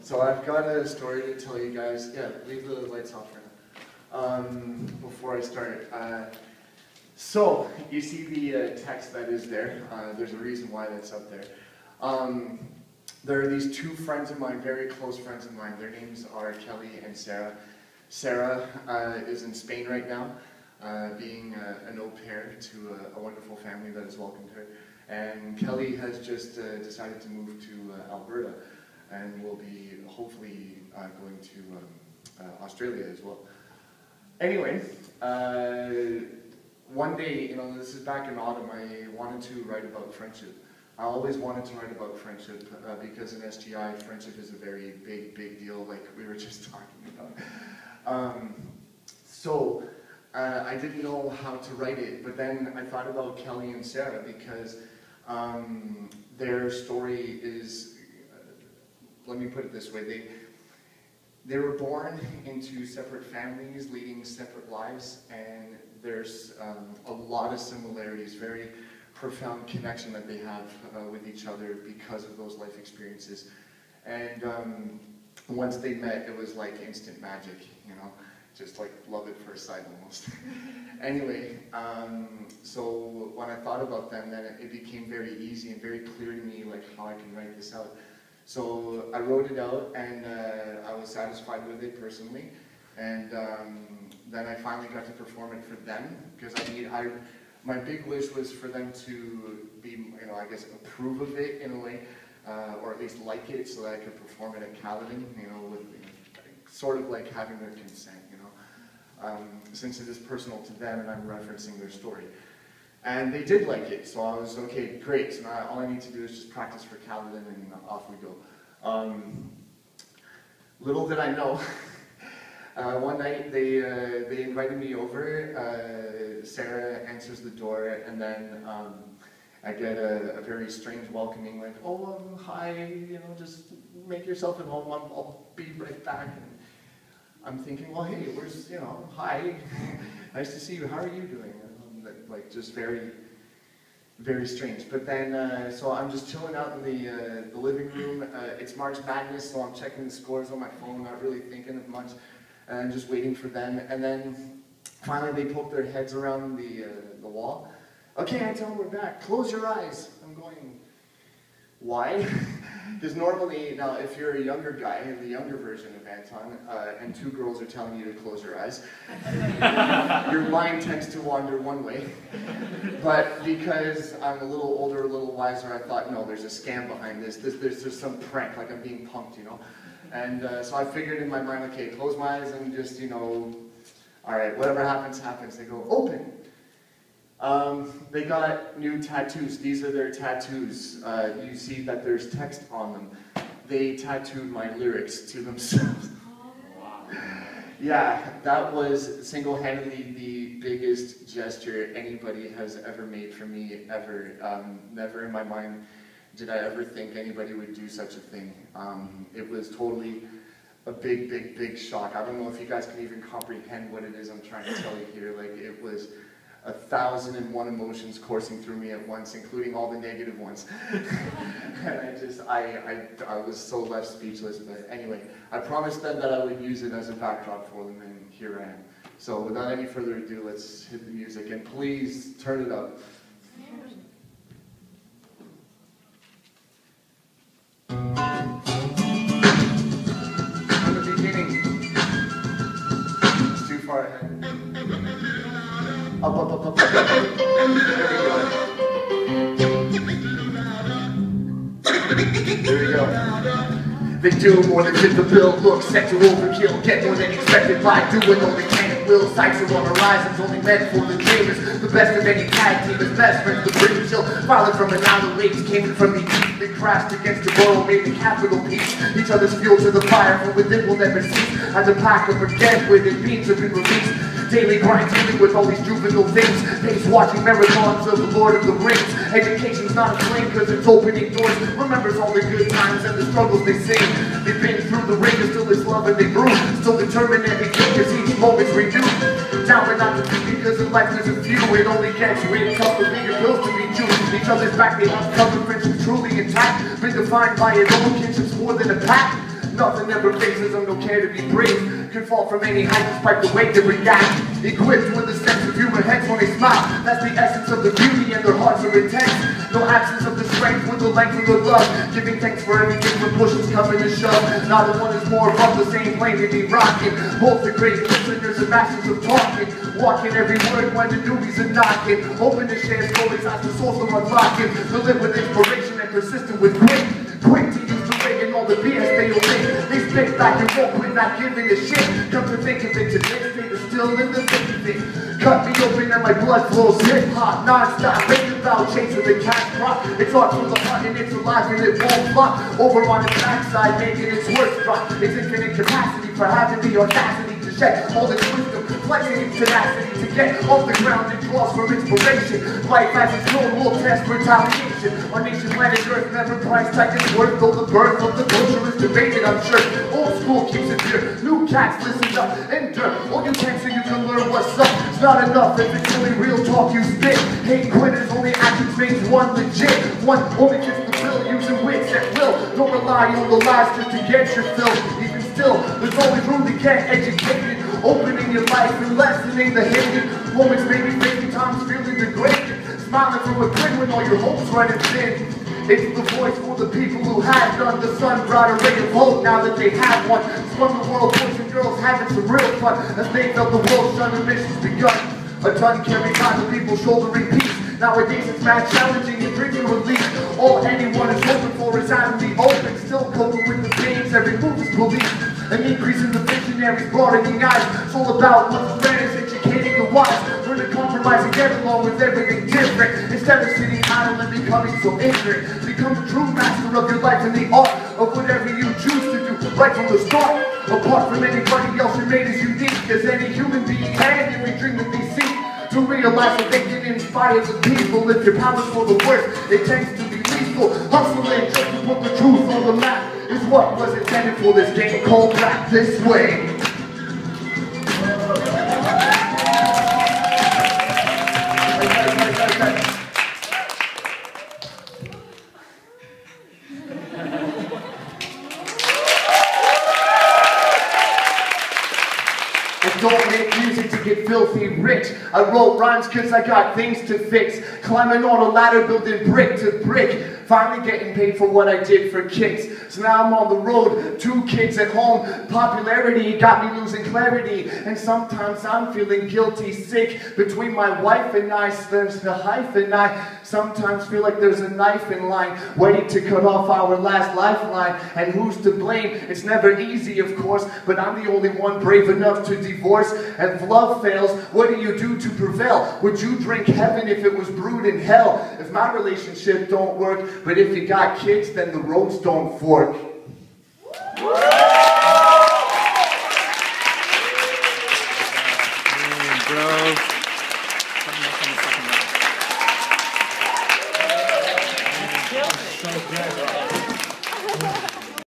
So I've got a story to tell you guys. Yeah, leave the lights off for now. Before I start. So, you see the text that is there. There's a reason why that's up there. There are these two friends of mine, very close friends of mine. Their names are Kelly and Sarah. Sarah is in Spain right now, being an au pair to a wonderful family that has welcomed her. And Kelly has just decided to move to Alberta, and will be hopefully going to Australia as well. Anyway, one day, you know, this is back in autumn, I wanted to write about friendship. I always wanted to write about friendship because in SGI, friendship is a very big deal, like we were just talking about. I didn't know how to write it, but then I thought about Kelly and Sarah because their story is, let me put it this way, they were born into separate families, leading separate lives, and there's a lot of similarities, very profound connection that they have with each other because of those life experiences. And once they met, it was like instant magic, you know, just like love at first sight almost. Anyway, so when I thought about them, then it became very easy and very clear to me like how I can write this out. So I wrote it out, and I was satisfied with it personally. And then I finally got to perform it for them, because my big wish was for them to be, you know, I guess approve of it in a way, or at least like it, so that I could perform it at Caledon, you know, with sort of like having their consent, you know, since it is personal to them and I'm referencing their story. And they did like it, so I was, okay, great, so now all I need to do is just practice for Caledon and off we go. Little did I know, one night they invited me over, Sarah answers the door, and then I get a very strange welcoming, like, oh, hi, you know, just make yourself at home, I'll be right back. And I'm thinking, well, hey, where's, you know, hi, nice to see you, how are you doing? Like, just very, very strange. But then, so I'm just chilling out in the living room. It's March Madness, so I'm checking the scores on my phone, not really thinking of much, and just waiting for them. And then, finally, they poke their heads around the wall. Okay, I tell them we're back. Close your eyes. I'm going, why? Because normally, now, if you're a younger guy, the younger version of Anton, and two girls are telling you to close your eyes, your mind tends to wander one way. But because I'm a little older, a little wiser, I thought, no, there's a scam behind this. There's some prank, like I'm being punked, you know? And so I figured in my mind, okay, close my eyes and just, you know, all right, whatever happens, happens. They go, open. They got new tattoos. These are their tattoos. You see that there's text on them. They tattooed my lyrics to themselves. Yeah, that was single-handedly the biggest gesture anybody has ever made for me, ever. Never in my mind did I ever think anybody would do such a thing. It was totally a big shock. I don't know if you guys can even comprehend what it is I'm trying to tell you here. Like, it was 1,001 emotions coursing through me at once, including all the negative ones. And I was so left speechless. But anyway, I promised them that I would use it as a backdrop for them, and here I am. So without any further ado, let's hit the music, and please turn it up. From the beginning, it's too far ahead. Up. There we go. They do more than fit the bill. Look, set to overkill. Get more than expected by doing all they can and will. Sights are on horizons, only meant for the dreamers. The best of any tag team is best friends. The British chill. Violent from another lakes came from the east. They crashed against the world, made the capital peace. Each other's fuel to the fire from within will never cease. As a pack up again within beams have been released. Daily grind dealing with all these juvenile things. Pace watching marathons of the Lord of the Rings. Education's not a flame cause it's opening doors. Remembers all the good times and the struggles they sing. They've been through the ring, still this love and they brew. Still determined every day cause each moment's renewed. Down but not defeat because in life there's a few. It only gets really tough for bigger bills to be due. Each other's back, they uncover friendships truly intact. Been defined by an own kinship's more than a pact. Nothing ever phases them, no care to be brave. Could fall from any height despite the way they react. Equipped with a sense of humor, hence when they smile. That's the essence of the beauty and their hearts are intense. No absence of the strength with the length of the love. Giving thanks for everything when pushes coming to shove. Neither one is more above the same plane they be rocking. Both the great listeners and masters of talking. Walking every word when the newbies are knocking. Hoping to share stories as the souls are unlocking. To live with inspiration and persistent with grit. Quick to use the rate and all the BS they omit. They spit back and forth with not giving a shit. Come to think of it, today they're still in the thick of it. Cut me open and my blood flows hip-hop non-stop, think about chasing the cash crop. It's art from the heart and it's alive and it won't flop. Over on its backside, making its worth drop. It's infinite capacity for having the audacity to shed all its wisdom, complexity, tenacity to get off the ground and draws for inspiration. Life has its own will test retaliation. Our nation, planet Earth, never priced like its worth. Though the birth of the culture is debated, I'm sure. Old school keeps it pure. New cats listen up, endure. All you can so you can learn what's up. It's not enough if it's only real talk you spit. Hate quitters, only actions makes one legit. One only fits the bill, using wits at will. Don't rely on the lies just to get your fill. Even still, there's always room to get educated. Opening your life and lessening the hated. Moments maybe facing times feeling degraded. Smiling from a grin when all your hopes running thin. It's the voice for the people who have none. The sun brought a ray of hope now that they have one. Spun the world, boys and girls having some real fun as they felt the world's sun and mission's begun. A ton carries on the people shouldering peace. Nowadays it's mad challenging and drinking relief. All anyone is hoping for is out in the open. Still coping with the pains, every move is police. An increase in the visionaries, broadening eyes. It's all about what's awareness, educating the wise. Learn to compromise and get along with everything different. Instead of sitting idle and becoming so ignorant. Become the true master of your life and the art of whatever you choose to do right from the start. Apart from anybody else, you're made as unique as any human being can. Every dream that they seek to realize that they can inspire the people. If your power's for the worst, it tends to be lethal. Hustling just to put the truth on the map is what was intended for this game called rap this way. I don't make music to get filthy rich. I wrote rhymes cause I got things to fix. Climbing on a ladder, building brick to brick. Finally getting paid for what I did for kicks. So now I'm on the road, 2 kids at home. Popularity got me losing clarity. And sometimes I'm feeling guilty, sick. Between my wife and I, there's the hyphen. I sometimes feel like there's a knife in line, waiting to cut off our last lifeline. And who's to blame? It's never easy, of course, but I'm the only one brave enough to divorce. And if love fails, what do you do to prevail? Would you drink heaven if it was brewed in hell? If my relationship don't work, but if you got kids, then the roads don't fork. Bro.